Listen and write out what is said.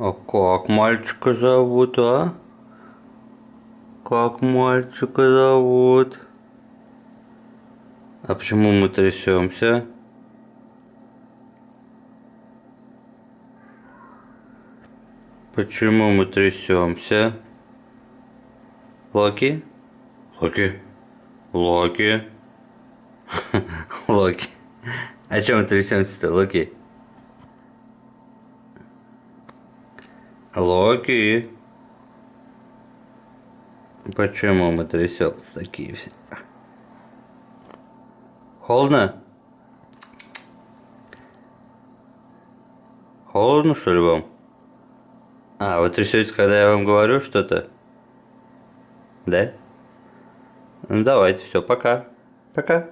А как мальчика зовут, а? Как мальчика зовут? А почему мы трясемся? Почему мы трясемся? Локи? Локи? Локи? Локи. А чем мы трясемся-то, Локи? Локи? Почему мы трясемся такие все? Холодно? Холодно, что ли, вам? А, вы трясетесь, когда я вам говорю что-то? Да? Ну давайте, все, пока. Пока.